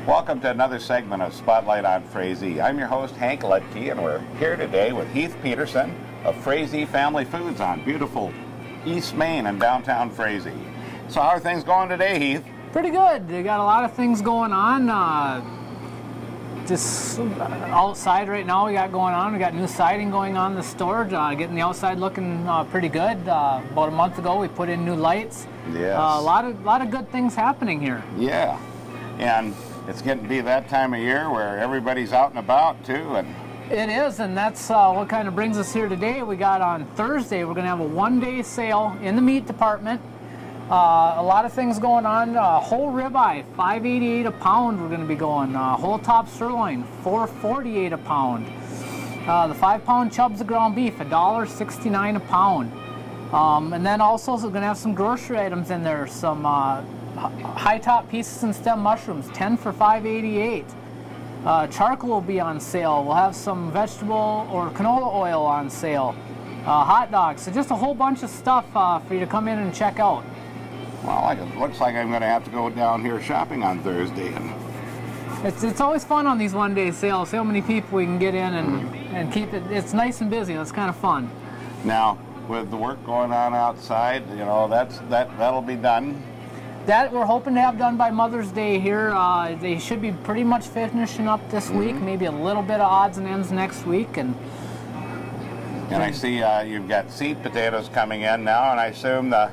Welcome to another segment of Spotlight on Frazee. I'm your host, Hank Ledke, and we're here today with Heath Peterson of Frazee Family Foods on beautiful East Main and downtown Frazee. So how are things going today, Heath? Pretty good. They got a lot of things going on. Just outside right now we got going on. We got new siding going on in the store, getting the outside looking pretty good. About a month ago we put in new lights. Yes. A lot of good things happening here. Yeah. And it's getting to be that time of year where everybody's out and about too. And it is, and that's what kind of brings us here today. We got on Thursday, we're going to have a one-day sale in the meat department. A lot of things going on. Whole ribeye, $5.88 a pound we're going to be going. Whole top sirloin, $4.48 a pound. The 5-pound chubs of ground beef, $1.69 a pound. And then also we're going to have some grocery items in there. Some high top pieces and stem mushrooms, 10 for $5.88. Charcoal will be on sale. We'll have some vegetable or canola oil on sale. Hot dogs. So just a whole bunch of stuff for you to come in and check out. well, it looks like I'm going to have to go down here shopping on Thursday. And it's always fun on these one-day sales. So many people we can get in and keep it. It's nice and busy. It's kind of fun. now, with the work going on outside, you know, that'll be done. That we're hoping to have done by Mother's Day here. They should be pretty much finishing up this week, maybe a little bit of odds and ends next week. And I see you've got seed potatoes coming in now, and I assume the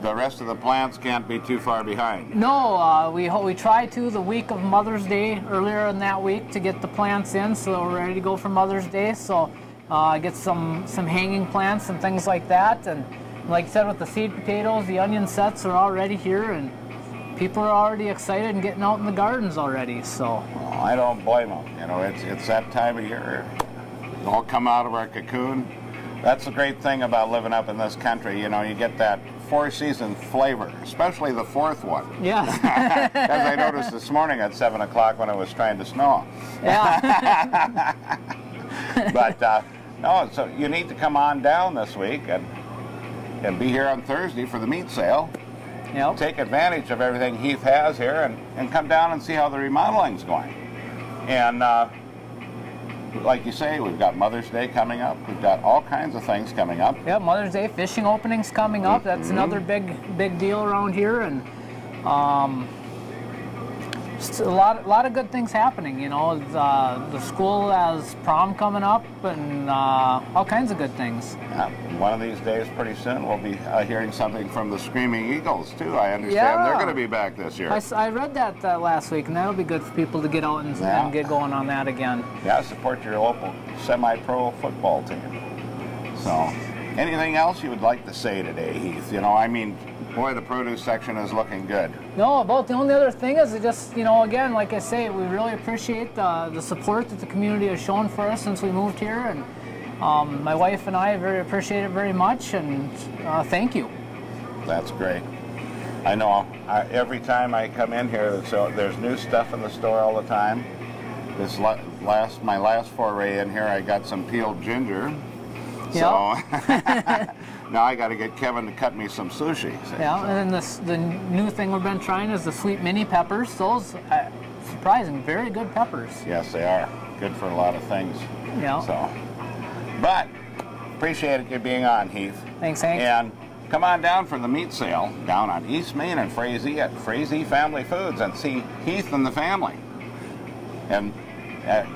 rest of the plants can't be too far behind. no, we try to the week of Mother's Day, earlier in that week, to get the plants in so we're ready to go for Mother's Day. So get some hanging plants and things like that. And like I said, with the seed potatoes, the onion sets are already here, and people are already excited and getting out in the gardens already. So Well, I don't blame them. You know, it's that time of year. We all come out of our cocoon. That's the great thing about living up in this country. You know, you get that four-season flavor, especially the fourth one. yeah, As I noticed this morning at 7 o'clock when it was trying to snow. yeah. But no, so you need to come on down this week and be here on Thursday for the meat sale. Yep. Take advantage of everything Heath has here and come down and see how the remodeling's going. And like you say, we've got Mother's Day coming up. We've got all kinds of things coming up. Yeah, Mother's Day fishing openings coming up. That's another big deal around here, and just a lot of good things happening. You know, the school has prom coming up, and all kinds of good things. One of these days, pretty soon, we'll be hearing something from the Screaming Eagles too. I understand they're going to be back this year. I read that last week, and that'll be good for people to get out and get going on that again. Yeah, support your local semi-pro football team. So, anything else you would like to say today, Heath? You know, I mean, boy, the produce section is looking good. No, about the only other thing is just, you know, again, like I say, we really appreciate the support that the community has shown for us since we moved here, and my wife and I appreciate it very much, and thank you. That's great. I know every time I come in here, so there's new stuff in the store all the time. This my last foray in here, I got some peeled ginger. Yep. So now I got to get Kevin to cut me some sushi. Yeah, and then the new thing we've been trying is the sweet mini peppers. Those, surprising, very good peppers. Yes, they are. Good for a lot of things. Yeah. So, but appreciate you being on, Heath. Thanks, Hank. And come on down for the meat sale down on East Main and Frazee at Frazee Family Foods and see Heath and the family. And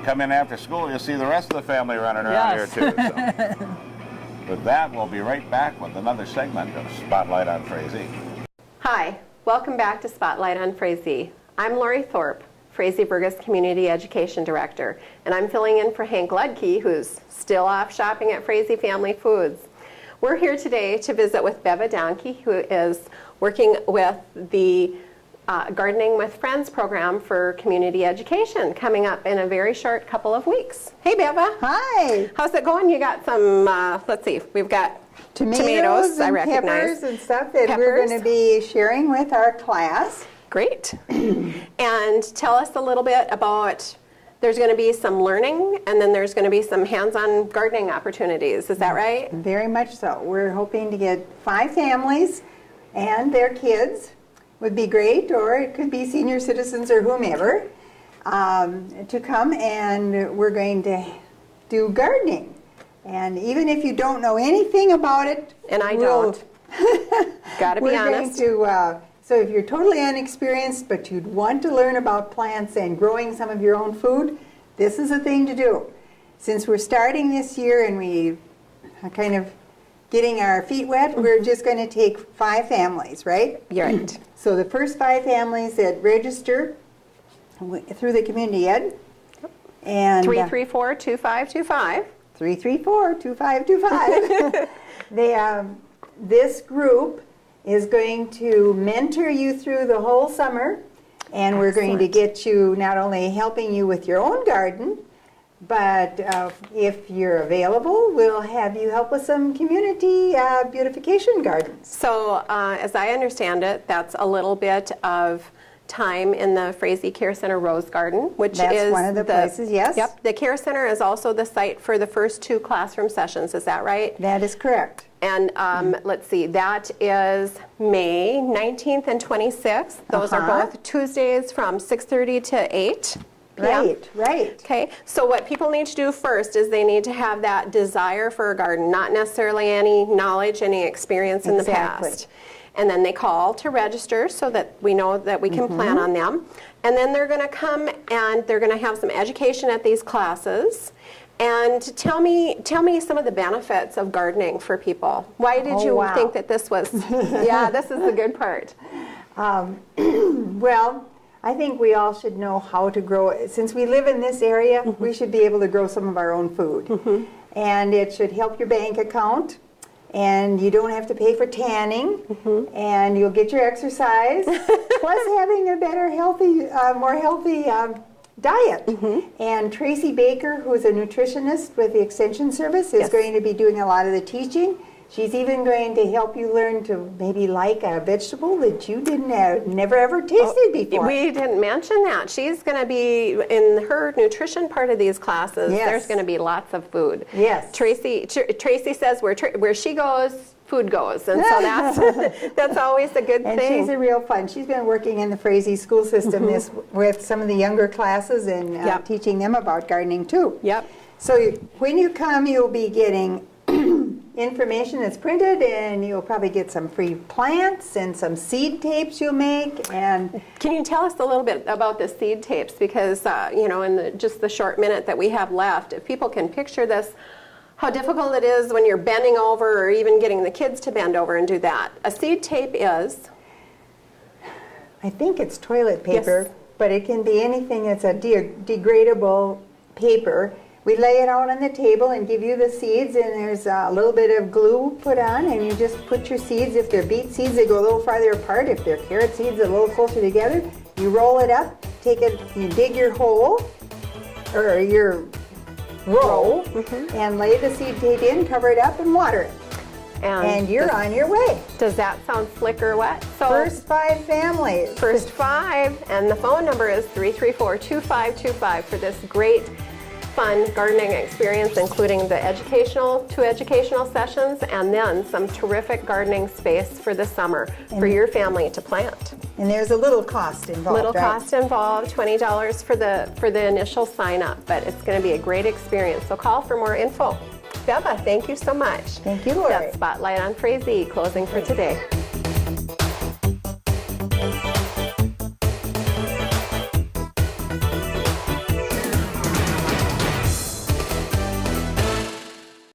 come in after school, you'll see the rest of the family running around here too. So. With that, we'll be right back with another segment of Spotlight on Frazee. Hi, welcome back to Spotlight on Frazee. I'm Lori Thorpe, Frazee Burgess Community Education Director, and I'm filling in for Hank Ledke, who's still off shopping at Frazee Family Foods. We're here today to visit with Beva Donkey, who is working with the Gardening with Friends program for community education coming up in a very short couple of weeks. Hey, Beva. Hi. How's it going? You got some, let's see, we've got tomatoes, I and recognize. peppers and stuff that we're going to be sharing with our class. Great. And tell us a little bit about, there's going to be some learning and then there's going to be some hands-on gardening opportunities. Is that right? Very much so. We're hoping to get 5 families and their kids would be great, or it could be senior citizens or whomever, to come, and we're going to do gardening. And even if you don't know anything about it, and I don't, gotta be honest. So if you're totally unexperienced, but you'd want to learn about plants and growing some of your own food, this is a thing to do. Since we're starting this year and we are kind of getting our feet wet, we're just going to take 5 families, right? You're right. So the first 5 families that register through the community ed, and 334-2525. 334-2525. This group is going to mentor you through the whole summer, and we're going to get you not only helping you with your own garden, but if you're available, we'll have you help with some community beautification gardens. So as I understand it, that's a little bit of time in the Frazee Care Center Rose Garden, which is one of the places, yes. Yep. The Care Center is also the site for the first 2 classroom sessions. Is that right? That is correct. And let's see, that is May 19th and 26th. Those are both Tuesdays from 6:30 to 8 p.m. Right. Okay, so what people need to do first is they need to have that desire for a garden, not necessarily any knowledge, any experience in the past. And then they call to register so that we know that we can plan on them. And then they're going to come and they're going to have some education at these classes. And tell me some of the benefits of gardening for people. Why did you think that this was, this is the good part. Well, I think we all should know how to grow it. Since we live in this area, we should be able to grow some of our own food. And it should help your bank account. And you don't have to pay for tanning, and you'll get your exercise, plus having a better, more healthy diet. And Tracy Baker, who's a nutritionist with the Extension Service, is going to be doing a lot of the teaching. She's even going to help you learn to maybe like a vegetable that you never ever tasted before. We didn't mention that. She's going to be in her nutrition part of these classes. Yes. There's going to be lots of food. Yes. Tracy says where she goes, food goes, and so that's always a good thing. And she's a real fun. She's been working in the Frazee school system with some of the younger classes and teaching them about gardening too. Yep. So when you come, you'll be getting information that's printed, and you'll probably get some free plants and some seed tapes you'll make. And can you tell us a little bit about the seed tapes? Because in just the short minute that we have left, if people can picture this, how difficult it is when you're bending over, or even getting the kids to bend over and do that. A seed tape is? I think it's toilet paper, but it can be anything that's a degradable paper. We lay it out on the table and give you the seeds, and there's a little bit of glue put on, and you just put your seeds. If they're beet seeds, they go a little farther apart. If they're carrot seeds, a little closer together. You roll it up, take it, you dig your hole, or your row, and lay the seed tape in, cover it up, and water it. And you're on your way. Does that sound slick or what? So first 5 families. First 5, and the phone number is 334-2525 for this great fun gardening experience, including the 2 educational sessions, and then some terrific gardening space for the summer for your family to plant. And there's a little cost involved. Cost involved, $20 for the initial sign up, but it's going to be a great experience. So call for more info. Beva, thank you so much. Thank you, Lori. That's Spotlight on Frazee, closing for today.